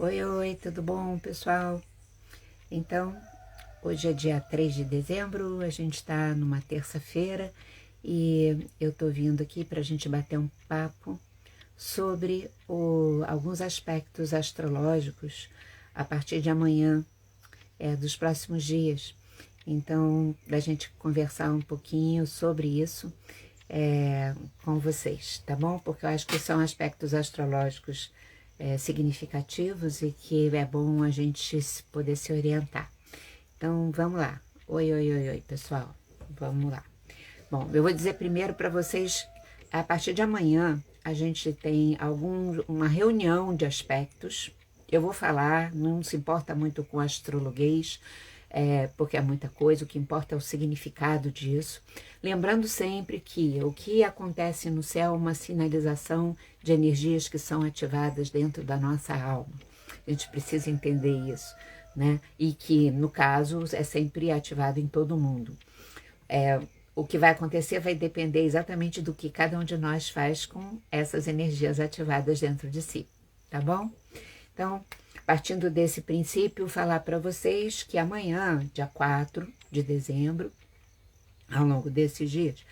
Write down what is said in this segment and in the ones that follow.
Oi, oi, tudo bom, pessoal? Então, hoje é dia 3 de dezembro, a gente está numa terça-feira e eu tô vindo aqui para a gente bater um papo sobre alguns aspectos astrológicos a partir de amanhã, dos próximos dias. Então, da gente conversar um pouquinho sobre isso com vocês, tá bom? Porque eu acho que são aspectos astrológicos significativos e que é bom a gente poder se orientar. Então, vamos lá. Oi, oi, oi, oi, pessoal. Vamos lá. Bom, eu vou dizer primeiro para vocês, a partir de amanhã, a gente tem uma reunião de aspectos. Eu vou falar, não se importa muito com astrologuês, porque é muita coisa, o que importa é o significado disso. Lembrando sempre que o que acontece no céu é uma sinalização de energias que são ativadas dentro da nossa alma. A gente precisa entender isso, né? E que, no caso, é sempre ativado em todo mundo. O que vai acontecer vai depender exatamente do que cada um de nós faz com essas energias ativadas dentro de si, tá bom? Então, partindo desse princípio, falar para vocês que amanhã, dia 4 de dezembro, ao longo desses dias,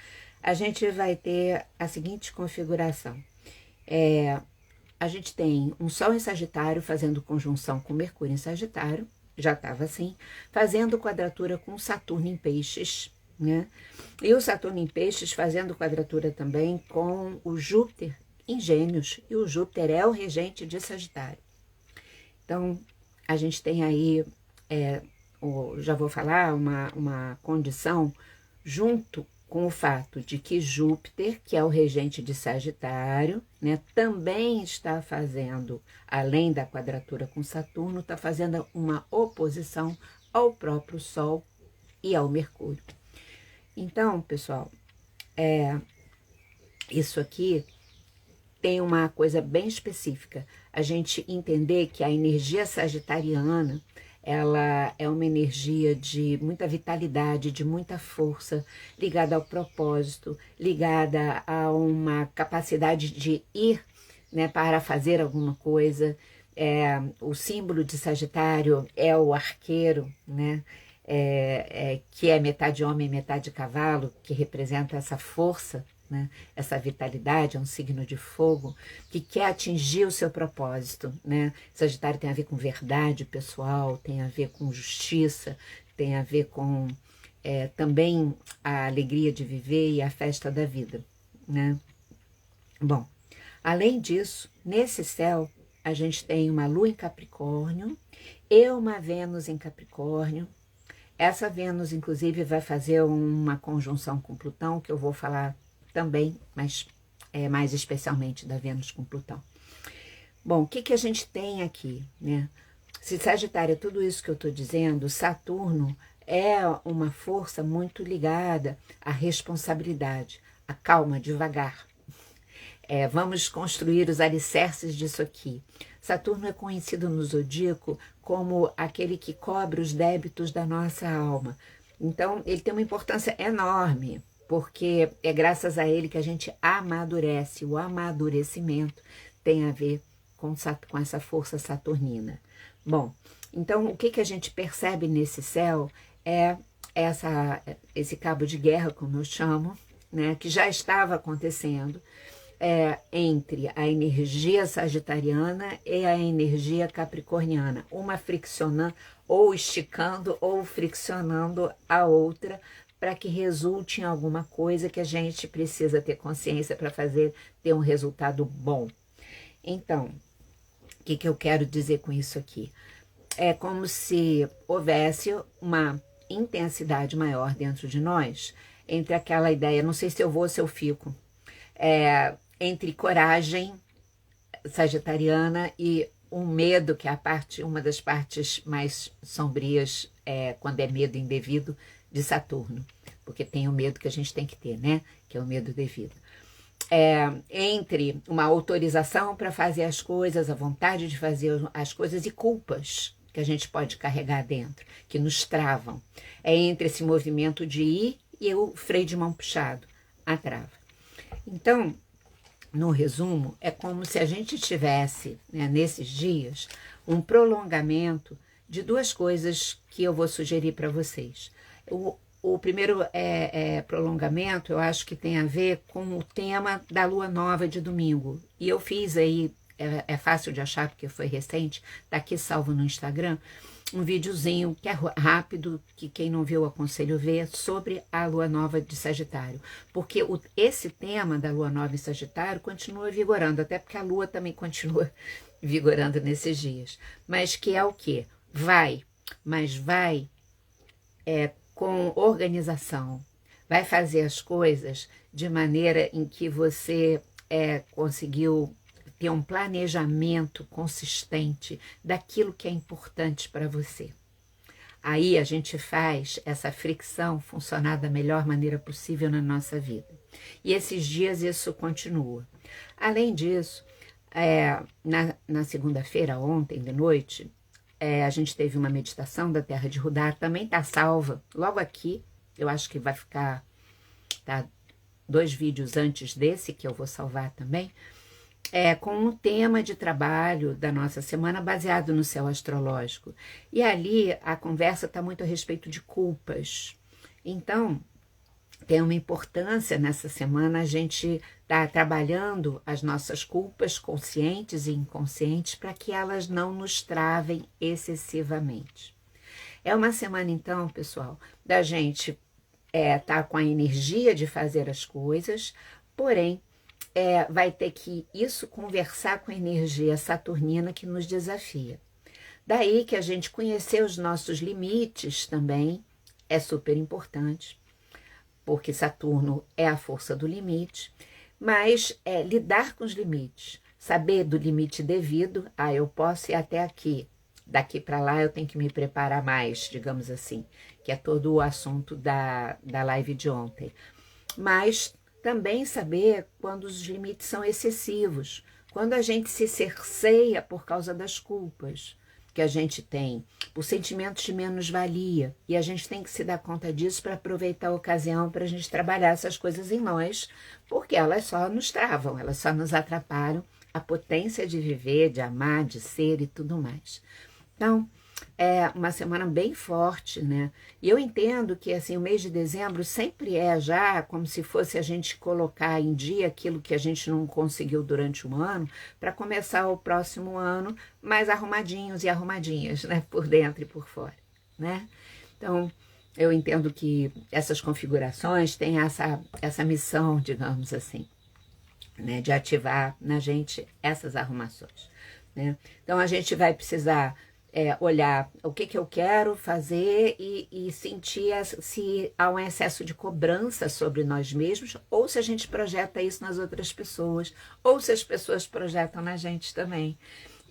a gente vai ter a seguinte configuração. A gente tem um Sol em Sagitário fazendo conjunção com Mercúrio em Sagitário, já estava assim, fazendo quadratura com Saturno em Peixes, né? E o Saturno em Peixes fazendo quadratura também com o Júpiter em Gêmeos, e o Júpiter é o regente de Sagitário. Então, a gente tem aí, já vou falar, uma condição junto com o fato de que Júpiter, que é o regente de Sagitário, né, também está fazendo, além da quadratura com Saturno, está fazendo uma oposição ao próprio Sol e ao Mercúrio. Então, pessoal, isso aqui tem uma coisa bem específica. A gente entender que a energia sagitariana, ela é uma energia de muita vitalidade, de muita força, ligada ao propósito, ligada a uma capacidade de ir, né, para fazer alguma coisa. O símbolo de Sagitário é o arqueiro, né? Que é metade homem, metade cavalo, que representa essa força, né? Essa vitalidade, é um signo de fogo que quer atingir o seu propósito, né? Sagitário tem a ver com verdade pessoal, tem a ver com justiça, tem a ver com também a alegria de viver e a festa da vida, né? Bom, além disso, nesse céu a gente tem uma Lua em Capricórnio e uma Vênus em Capricórnio. Essa Vênus, inclusive, vai fazer uma conjunção com Plutão, que eu vou falar também, mas mais especialmente da Vênus com Plutão. Bom, o que a gente tem aqui, né? Se Sagitário é tudo isso que eu estou dizendo, Saturno é uma força muito ligada à responsabilidade, à calma, devagar. Vamos construir os alicerces disso aqui. Saturno é conhecido no zodíaco como aquele que cobre os débitos da nossa alma. Então, ele tem uma importância enorme, porque é graças a ele que a gente amadurece. O amadurecimento tem a ver com essa força saturnina. Bom, então o que a gente percebe nesse céu é esse cabo de guerra, como eu chamo, né, que já estava acontecendo, entre a energia sagitariana e a energia capricorniana, uma friccionando, ou esticando ou friccionando a outra, para que resulte em alguma coisa que a gente precisa ter consciência para ter um resultado bom. Então, o que eu quero dizer com isso aqui? É como se houvesse uma intensidade maior dentro de nós, entre aquela ideia, não sei se eu vou ou se eu fico, entre coragem sagitariana e um medo, que é uma das partes mais sombrias, quando é medo indevido, de Saturno. Porque tem o medo que a gente tem que ter, né? Que é o medo devido. Entre uma autorização para fazer as coisas, a vontade de fazer as coisas e culpas que a gente pode carregar dentro, que nos travam. É entre esse movimento de ir e o freio de mão puxado, a trava. Então, no resumo, é como se a gente tivesse, né, nesses dias, um prolongamento de duas coisas que eu vou sugerir para vocês. O primeiro prolongamento, eu acho que tem a ver com o tema da lua nova de domingo. E eu fiz aí, é fácil de achar porque foi recente, tá aqui salvo no Instagram, um videozinho que é rápido, que quem não viu eu aconselho ver, sobre a lua nova de Sagitário. Porque esse tema da lua nova em Sagitário continua vigorando, até porque a lua também continua vigorando nesses dias. Mas que é o quê? Vai com organização. Vai fazer as coisas de maneira em que você conseguiu ter um planejamento consistente daquilo que é importante para você. Aí a gente faz essa fricção funcionar da melhor maneira possível na nossa vida. E esses dias isso continua. Além disso, na segunda-feira, ontem de noite, a gente teve uma meditação da Terra de Rudar, também está salva, logo aqui, eu acho que vai ficar, tá, 2 vídeos antes desse, que eu vou salvar também, com um tema de trabalho da nossa semana baseado no céu astrológico. E ali a conversa está muito a respeito de culpas. Então, tem uma importância nessa semana a gente estar trabalhando as nossas culpas conscientes e inconscientes para que elas não nos travem excessivamente. É uma semana, então, pessoal, da gente estar com a energia de fazer as coisas, porém, vai ter que isso conversar com a energia saturnina que nos desafia. Daí que a gente conhecer os nossos limites também é super importante, porque Saturno é a força do limite, mas lidar com os limites, saber do limite devido, eu posso ir até aqui, daqui para lá eu tenho que me preparar mais, digamos assim, que é todo o assunto da live de ontem. Mas também saber quando os limites são excessivos, quando a gente se cerceia por causa das culpas que a gente tem, por sentimentos de menos-valia, e a gente tem que se dar conta disso para aproveitar a ocasião para a gente trabalhar essas coisas em nós, porque elas só nos travam, elas só nos atrapalham a potência de viver, de amar, de ser e tudo mais. Então, é uma semana bem forte, né? E eu entendo que, assim, o mês de dezembro sempre já como se fosse a gente colocar em dia aquilo que a gente não conseguiu durante um ano, para começar o próximo ano mais arrumadinhos e arrumadinhas, né? Por dentro e por fora, né? Então, eu entendo que essas configurações têm essa missão, digamos assim, né? De ativar na gente essas arrumações, né? Então, a gente vai precisar olhar o que eu quero fazer e sentir se há um excesso de cobrança sobre nós mesmos, ou se a gente projeta isso nas outras pessoas, ou se as pessoas projetam na gente também.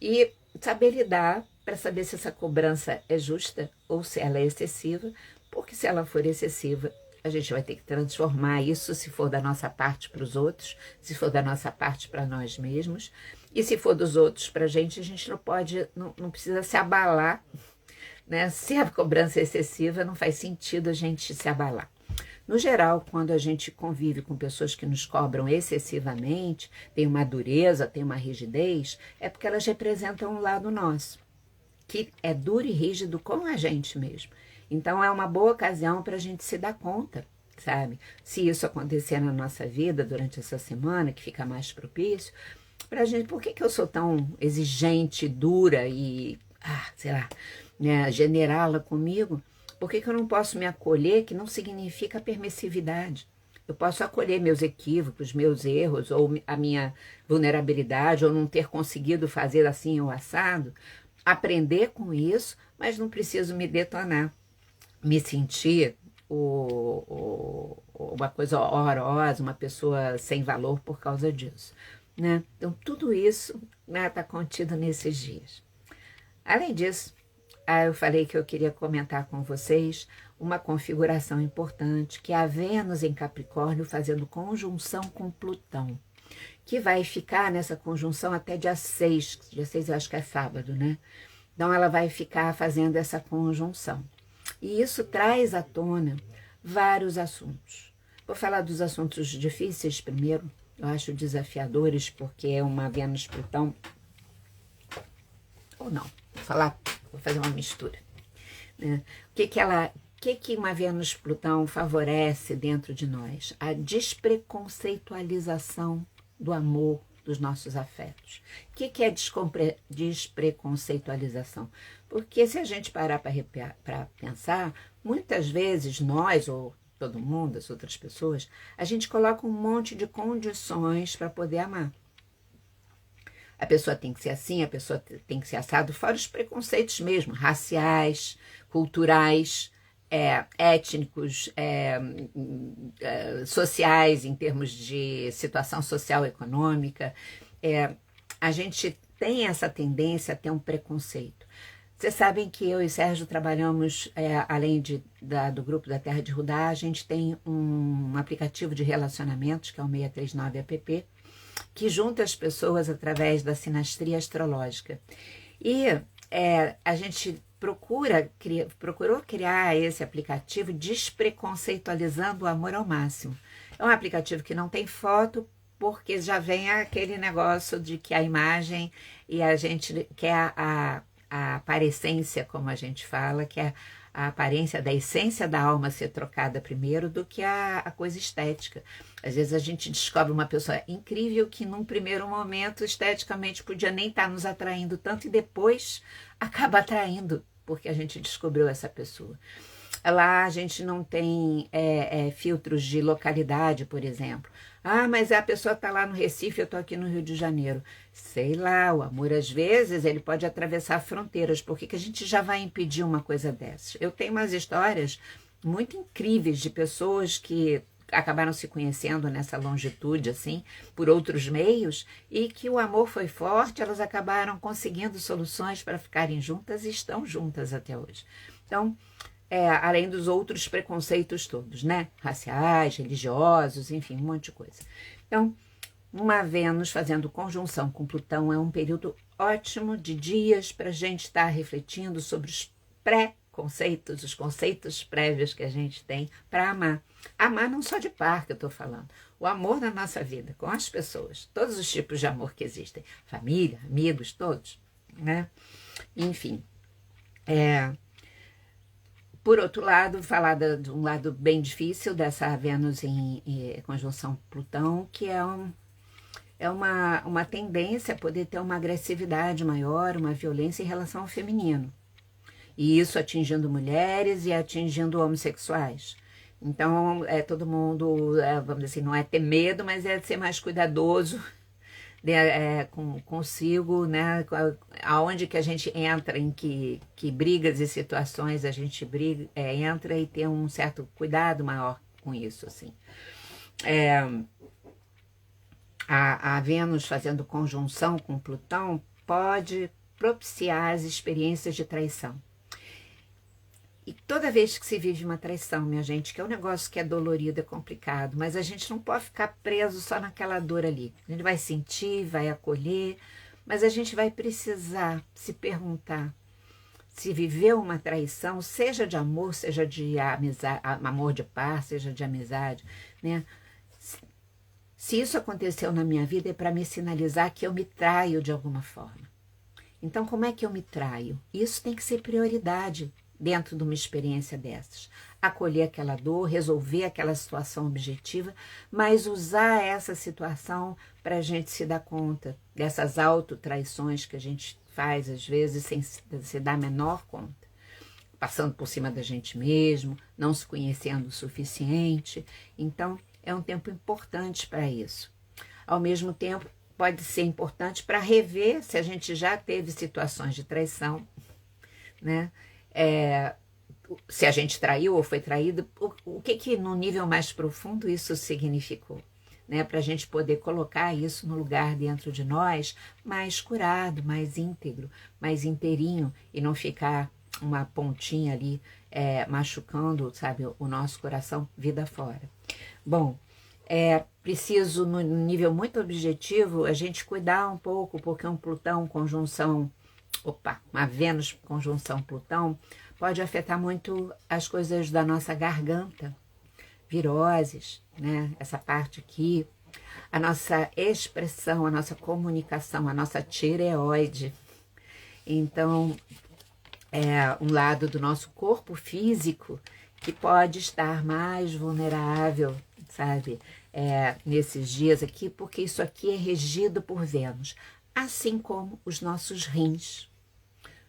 E saber lidar para saber se essa cobrança é justa ou se ela é excessiva, porque se ela for excessiva, a gente vai ter que transformar isso, se for da nossa parte para os outros, se for da nossa parte para nós mesmos. E se for dos outros para a gente não pode, não precisa se abalar, né? Se a cobrança é excessiva, não faz sentido a gente se abalar. No geral, quando a gente convive com pessoas que nos cobram excessivamente, tem uma dureza, tem uma rigidez, é porque elas representam um lado nosso, que é duro e rígido com a gente mesmo. Então, é uma boa ocasião para a gente se dar conta, sabe? Se isso acontecer na nossa vida durante essa semana, que fica mais propício, pra gente, por que eu sou tão exigente, dura e, sei lá, né, generala comigo? Por que eu não posso me acolher, que não significa permissividade? Eu posso acolher meus equívocos, meus erros, ou a minha vulnerabilidade, ou não ter conseguido fazer assim ou assado, aprender com isso, mas não preciso me detonar, me sentir uma coisa horrorosa, uma pessoa sem valor por causa disso, né? Então, tudo isso está contido nesses dias. Além disso, eu falei que eu queria comentar com vocês uma configuração importante, que é a Vênus em Capricórnio fazendo conjunção com Plutão, que vai ficar nessa conjunção até dia 6, dia 6 eu acho que é sábado, né? Então, ela vai ficar fazendo essa conjunção. E isso traz à tona vários assuntos. Vou falar dos assuntos difíceis primeiro, eu acho desafiadores, porque é uma Vênus-Plutão, ou não, vou fazer uma mistura, né? O que uma Vênus-Plutão favorece dentro de nós? A despreconceitualização do amor, dos nossos afetos. O que é despreconceitualização? Porque se a gente parar para pensar, muitas vezes nós, ou todo mundo, as outras pessoas, a gente coloca um monte de condições para poder amar. A pessoa tem que ser assim, a pessoa tem que ser assado, fora os preconceitos mesmo, raciais, culturais, étnicos, sociais, em termos de situação social e econômica. A gente tem essa tendência a ter um preconceito. Vocês sabem que eu e Sérgio trabalhamos, além do grupo da Terra de Rudá, a gente tem um aplicativo de relacionamentos, que é o 639 app, que junta as pessoas através da sinastria astrológica. E a gente procurou criar esse aplicativo despreconceitualizando o amor ao máximo. É um aplicativo que não tem foto, porque já vem aquele negócio de que a imagem e a gente quer a aparência, como a gente fala, que é a aparência da essência da alma ser trocada primeiro do que a coisa estética. Às vezes a gente descobre uma pessoa incrível que num primeiro momento esteticamente podia nem estar nos atraindo tanto e depois acaba atraindo porque a gente descobriu essa pessoa. Lá a gente não tem filtros de localidade, por exemplo. Ah, mas a pessoa está lá no Recife, eu estou aqui no Rio de Janeiro. Sei lá, o amor às vezes ele pode atravessar fronteiras. Por que a gente já vai impedir uma coisa dessas? Eu tenho umas histórias muito incríveis de pessoas que acabaram se conhecendo nessa longitude, assim, por outros meios, e que o amor foi forte, elas acabaram conseguindo soluções para ficarem juntas e estão juntas até hoje. Então, além dos outros preconceitos todos, né? Raciais, religiosos, enfim, um monte de coisa. Então, uma Vênus fazendo conjunção com Plutão é um período ótimo de dias para a gente estar refletindo sobre os pré-conceitos, os conceitos prévios que a gente tem para amar. Amar não só de par que eu estou falando, o amor na nossa vida, com as pessoas, todos os tipos de amor que existem, família, amigos, todos, né? Enfim, por outro lado, falar de um lado bem difícil dessa Vênus em conjunção Plutão, que é uma tendência a poder ter uma agressividade maior, uma violência em relação ao feminino. E isso atingindo mulheres e atingindo homossexuais. Então, todo mundo, vamos dizer assim, não é ter medo, mas é ser mais cuidadoso consigo, né? Aonde que a gente entra, em que brigas e situações a gente entra e ter um certo cuidado maior com isso, assim. A Vênus fazendo conjunção com Plutão pode propiciar as experiências de traição. E toda vez que se vive uma traição, minha gente, que é um negócio que é dolorido, é complicado, mas a gente não pode ficar preso só naquela dor ali. A gente vai sentir, vai acolher, mas a gente vai precisar se perguntar se viveu uma traição, seja de amor, seja de amizade, amor de par, seja de amizade, né? Se isso aconteceu na minha vida é para me sinalizar que eu me traio de alguma forma. Então, como é que eu me traio? Isso tem que ser prioridade dentro de uma experiência dessas. Acolher aquela dor, resolver aquela situação objetiva, mas usar essa situação para a gente se dar conta dessas autotraições que a gente faz, às vezes, sem se dar a menor conta. Passando por cima da gente mesmo, não se conhecendo o suficiente. Então, é um tempo importante para isso. Ao mesmo tempo, pode ser importante para rever se a gente já teve situações de traição, né? Se a gente traiu ou foi traído, o que no nível mais profundo isso significou, né? Para a gente poder colocar isso no lugar dentro de nós mais curado, mais íntegro, mais inteirinho e não ficar uma pontinha ali machucando, sabe, o nosso coração vida fora. Bom, preciso no nível muito objetivo a gente cuidar um pouco, porque um Plutão conjunção uma Vênus conjunção Plutão pode afetar muito as coisas da nossa garganta, viroses, né? Essa parte aqui, a nossa expressão, a nossa comunicação, a nossa tireoide. Então, é um lado do nosso corpo físico que pode estar mais vulnerável, sabe, nesses dias aqui, porque isso aqui é regido por Vênus, assim como os nossos rins.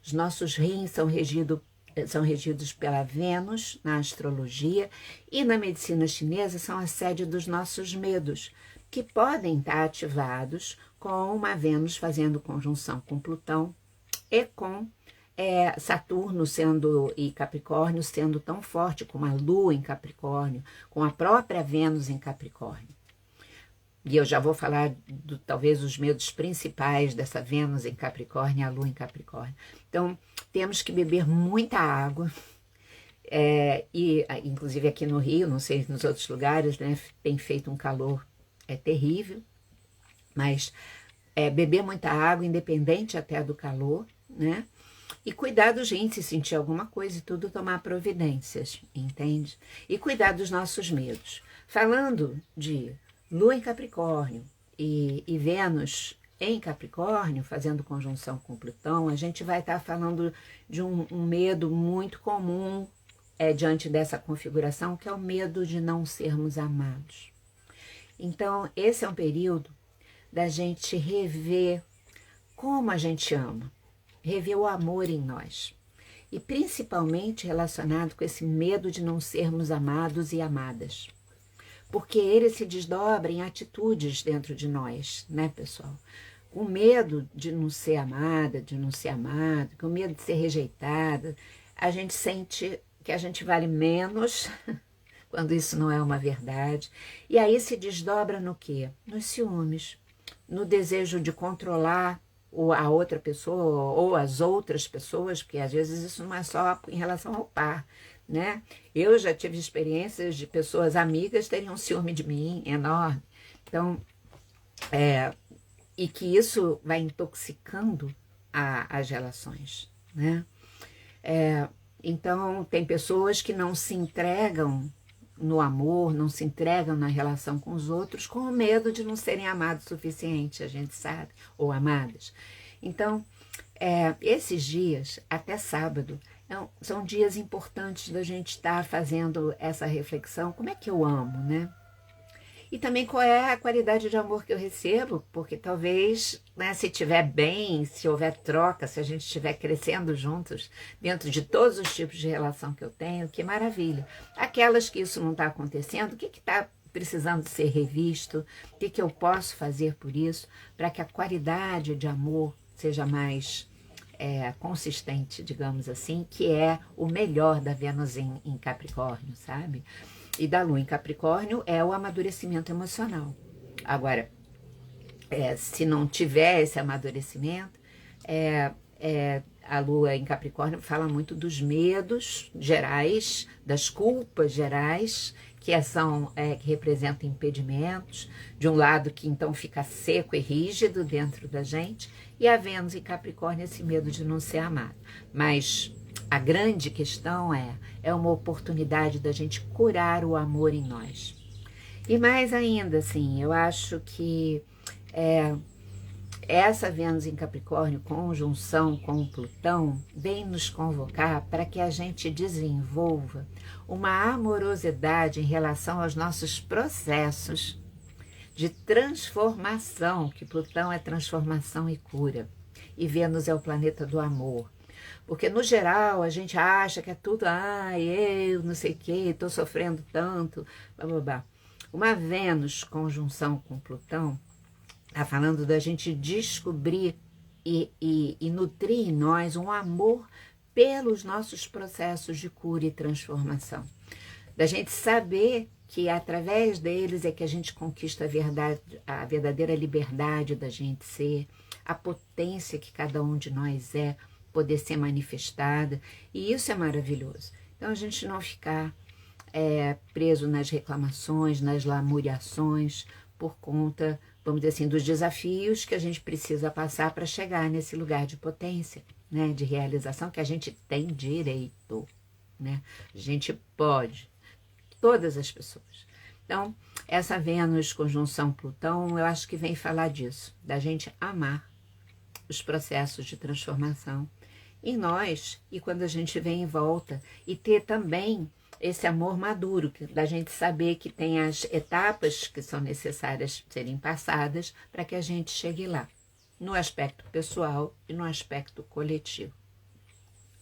Os nossos rins são regidos pela Vênus na astrologia e na medicina chinesa são a sede dos nossos medos, que podem estar ativados com uma Vênus fazendo conjunção com Plutão e com Saturno e Capricórnio sendo tão forte, com a Lua em Capricórnio, com a própria Vênus em Capricórnio. E eu já vou falar, talvez, os medos principais dessa Vênus em Capricórnio e a Lua em Capricórnio. Então, temos que beber muita água, e inclusive aqui no Rio, não sei nos outros lugares, né, tem feito um calor terrível, mas beber muita água, independente até do calor, né? E cuidar dos rins, se sentir alguma coisa e tudo, tomar providências, entende? E cuidar dos nossos medos. Falando de Lua em Capricórnio e Vênus em Capricórnio, fazendo conjunção com Plutão, a gente vai estar falando de um medo muito comum diante dessa configuração, que é o medo de não sermos amados. Então, esse é um período da gente rever como a gente ama, rever o amor em nós. E principalmente relacionado com esse medo de não sermos amados e amadas. Porque ele se desdobra em atitudes dentro de nós, né, pessoal? O medo de não ser amada, de não ser amado, com o medo de ser rejeitada, a gente sente que a gente vale menos quando isso não é uma verdade. E aí se desdobra no quê? Nos ciúmes, no desejo de controlar a outra pessoa ou as outras pessoas, porque às vezes isso não é só em relação ao par, né? Eu já tive experiências de pessoas amigas terem um ciúme de mim enorme. Então, e que isso vai intoxicando as relações, né? Então, tem pessoas que não se entregam no amor, não se entregam na relação com os outros com o medo de não serem amados o suficiente, a gente sabe, ou amadas. Então, esses dias, até sábado, são dias importantes da gente estar fazendo essa reflexão, como é que eu amo, né? E também qual é a qualidade de amor que eu recebo, porque talvez, né, se estiver bem, se houver troca, se a gente estiver crescendo juntos, dentro de todos os tipos de relação que eu tenho, que maravilha. Aquelas que isso não está acontecendo, o que está precisando ser revisto? O que eu posso fazer por isso, para que a qualidade de amor seja mais consistente, digamos assim, que é o melhor da Vênus em Capricórnio, sabe? E da Lua em Capricórnio é o amadurecimento emocional. Agora, se não tiver esse amadurecimento, a Lua em Capricórnio fala muito dos medos gerais, das culpas gerais, que representam impedimentos, de um lado que então fica seco e rígido dentro da gente, e a Vênus em Capricórnio esse medo de não ser amado. Mas a grande questão é uma oportunidade da gente curar o amor em nós. E mais ainda, assim, eu acho que essa Vênus em Capricórnio, conjunção com Plutão, vem nos convocar para que a gente desenvolva uma amorosidade em relação aos nossos processos de transformação, que Plutão é transformação e cura, e Vênus é o planeta do amor. Porque, no geral, a gente acha que é tudo, eu não sei o que, estou sofrendo tanto, blá, blá, blá. Uma Vênus conjunção com Plutão está falando da gente descobrir e nutrir em nós um amor pelos nossos processos de cura e transformação. Da gente saber que através deles é que a gente conquista a verdadeira liberdade da gente ser, a potência que cada um de nós poder ser manifestada, e isso é maravilhoso. Então, a gente não ficar preso nas reclamações, nas lamuriações, por conta, vamos dizer assim, dos desafios que a gente precisa passar para chegar nesse lugar de potência, né, de realização que a gente tem direito, né? A gente pode, todas as pessoas. Então, Essa Vênus conjunção Plutão, eu acho que vem falar disso, da gente amar os processos de transformação em nós e quando a gente vem em volta e ter também esse amor maduro, da gente saber que tem as etapas que são necessárias serem passadas para que a gente chegue lá, no aspecto pessoal e no aspecto coletivo.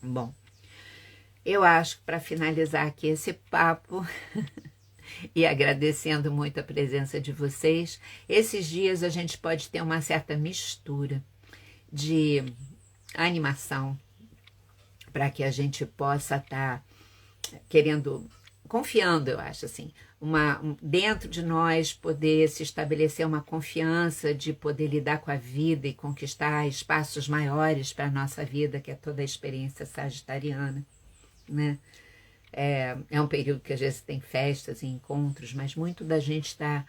Bom, eu acho que para finalizar aqui esse papo e agradecendo muito a presença de vocês, esses dias a gente pode ter uma certa mistura de animação para que a gente possa estar querendo, confiando, eu acho assim, dentro de nós poder se estabelecer uma confiança de poder lidar com a vida e conquistar espaços maiores para a nossa vida, que é toda a experiência sagitariana, né? É um período que às vezes tem festas e encontros, mas muito da gente está,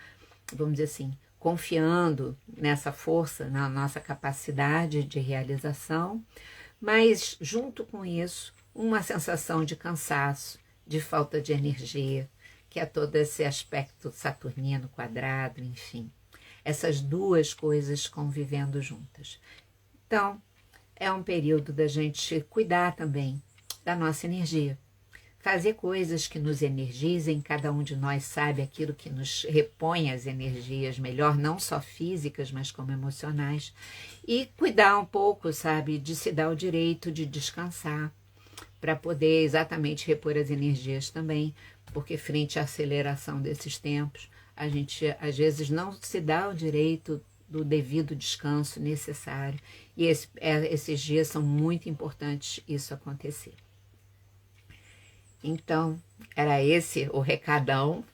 vamos dizer assim, confiando nessa força, na nossa capacidade de realização, mas junto com isso, uma sensação de cansaço, de falta de energia, que é todo esse aspecto saturnino, quadrado, enfim. Essas duas coisas convivendo juntas. Então, é um período da gente cuidar também da nossa energia. Fazer coisas que nos energizem, cada um de nós sabe aquilo que nos repõe as energias melhor, não só físicas, mas como emocionais. E cuidar um pouco, sabe, de se dar o direito de descansar, para poder exatamente repor as energias também, porque frente à aceleração desses tempos, a gente às vezes não se dá o direito do devido descanso necessário. E esses dias são muito importantes isso acontecer. Então, era esse o recadão.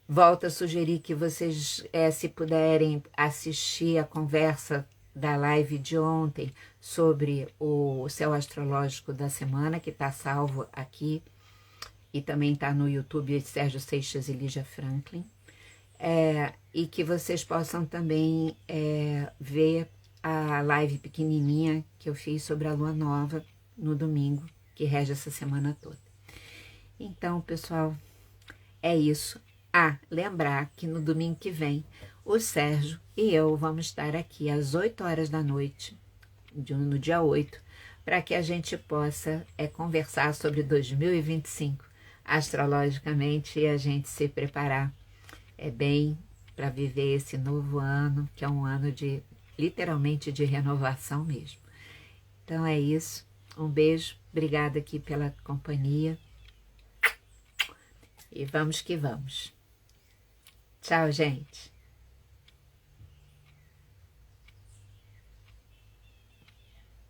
Volto a sugerir que vocês, se puderem, assistir a conversa da live de ontem sobre o céu astrológico da semana, que está salvo aqui, e também está no YouTube, Sérgio Seixas e Lígia Franklin. E que vocês possam também ver a live pequenininha que eu fiz sobre a lua nova no domingo, que rege essa semana toda. Então, pessoal, é isso. Lembrar que no domingo que vem, o Sérgio e eu vamos estar aqui às 8 horas da noite, no dia 8, para que a gente possa conversar sobre 2025 astrologicamente e a gente se preparar bem para viver esse novo ano, que é um ano de, literalmente, de renovação mesmo. Então é isso. Um beijo. Obrigada aqui pela companhia. E vamos que vamos. Tchau, gente.